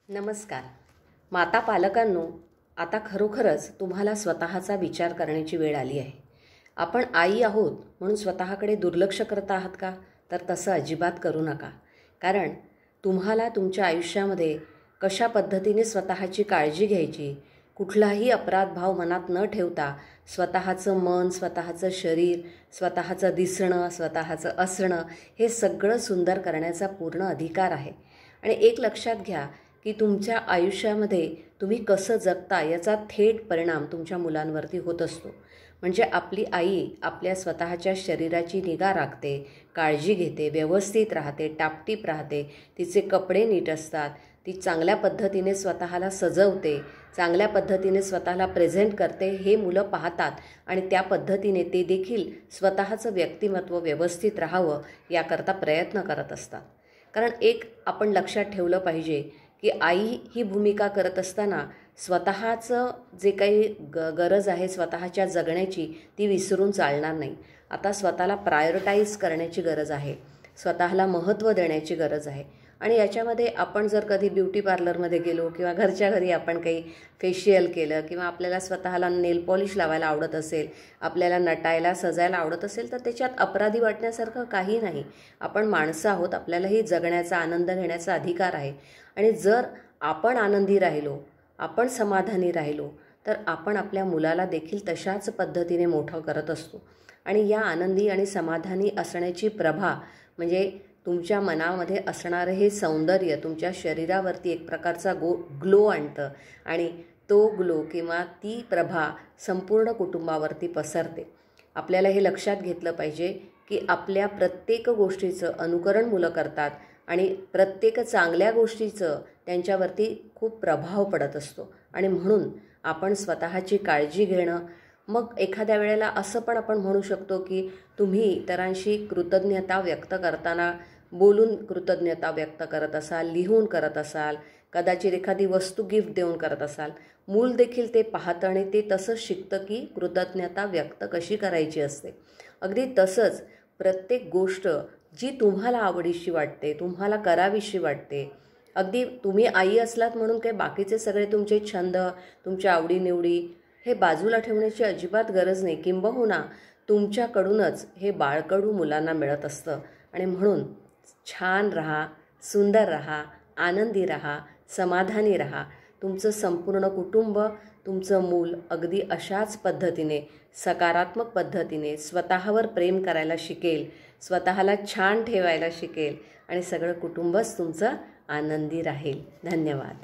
नमस्कार. माता पालकांनो, आता खरोखरच तुम्हाला स्वतःचा विचार करण्याची वेळ आली आहे. आपण आई आहोत म्हणून स्वतःकडे दुर्लक्ष करत आहात का? तर तसं अजिबात करू नका. कारण तुम्हाला तुमच्या आयुष्यामध्ये कशा पद्धतीने स्वतःची काळजी घ्यायची, कुठलाही अपराध भाव मनात न ठेवता स्वतःचं मन, स्वतःचं शरीर, स्वतःचं दिसणं, स्वतःचं असणं हे सगळं सुंदर करण्याचा पूर्ण अधिकार आहे. आणि एक लक्षात घ्या की तुमच्या आयुष्यामध्ये तुम्ही कसं जगता याचा थेट परिणाम तुमच्या मुलांवरती होत असतो. म्हणजे आपली आई आपल्या स्वतःच्या शरीराची निगा राखते, काळजी घेते, व्यवस्थित राहते, टापटीप राहते, तिचे कपडे नीट असतात, ती चांगल्या पद्धतीने स्वतःला सजवते, चांगल्या पद्धतीने स्वतःला प्रेझेंट करते, हे मुलं पाहतात आणि त्या पद्धतीने ते देखील स्वतःचं व्यक्तिमत्व व्यवस्थित राहावं याकरता प्रयत्न करत असतात. कारण एक आपण लक्षात ठेवलं पाहिजे की आई ही भूमिका करत असताना स्वतःचं जे काही गरज आहे स्वतःच्या जगण्याची ती विसरून चालणार नाही. आता स्वतःला प्रायोरिटाईज करण्याची गरज आहे, स्वतःला महत्त्व देण्याची गरज आहे. आणि याच्यामध्ये आपण जर कधी ब्युटी पार्लरमध्ये गेलो किंवा घरच्या घरी आपण काही फेशियल केलं किंवा आपल्याला स्वतःला नेल पॉलिश लावायला आवडत असेल, आपल्याला नटायला सजायला आवडत असेल तर त्याच्यात अपराधी वाटण्यासारखं काही नाही. आपण माणसं आहोत, आपल्यालाही जगण्याचा आनंद घेण्याचा अधिकार आहे. आणि जर आपण आनंदी राहिलो, आपण समाधानी राहिलो तर आपण आपल्या मुलाला देखील तशाच पद्धतीने मोठं करत असतो. आणि या आनंदी आणि समाधानी असण्याची प्रभा म्हणजे तुमच्या मनामध्ये असणारं हे सौंदर्य तुमच्या शरीरावरती एक प्रकारचा ग्लो आणतं आणि तो ग्लो किंवा ती प्रभा संपूर्ण कुटुंबावरती पसरते. आपल्याला हे लक्षात घेतलं पाहिजे की आपल्या प्रत्येक गोष्टीचं अनुकरण मुलं करतात आणि प्रत्येक चांगल्या गोष्टीचं त्यांच्यावरती खूप प्रभाव पडत असतो. आणि म्हणून आपण स्वतःची काळजी घेणं, मग एखाद्या वेळेला असं पण आपण म्हणू शकतो की तुम्ही इतरांशी कृतज्ञता व्यक्त करताना बोलून कृतज्ञता व्यक्त करत असाल, लिहून करत असाल, कदाचित एखादी वस्तू गिफ्ट देऊन करत असाल. मूल देखील ते पाहतं आणि ते तसंच शिकतं की कृतज्ञता व्यक्त कशी करायची असते. अगदी तसंच प्रत्येक गोष्ट जी तुम्हाला आवडीशी वाटते, तुम्हाला करावीशी वाटते, अगदी तुम्ही आई असलात म्हणून काही बाकीचे सगळे तुमचे छंद, तुमच्या आवडीनिवडी हे बाजूला ठेवण्याची अजिबात गरज नाही. किंबहुना तुमच्याकडूनच हे बाळकडू मुलांना मिळत असतं. आणि म्हणून छान राहा, सुंदर राहा, आनंदी राहा, समाधानी राहा. तुमचं संपूर्ण कुटुंब, तुमचं मूल अगदी अशाच पद्धतीने सकारात्मक पद्धतीने स्वतःवर प्रेम करायला शिकेल, स्वतःला छान ठेवायला शिकेल आणि सगळं कुटुंबच तुमचं आनंदी राहील. धन्यवाद.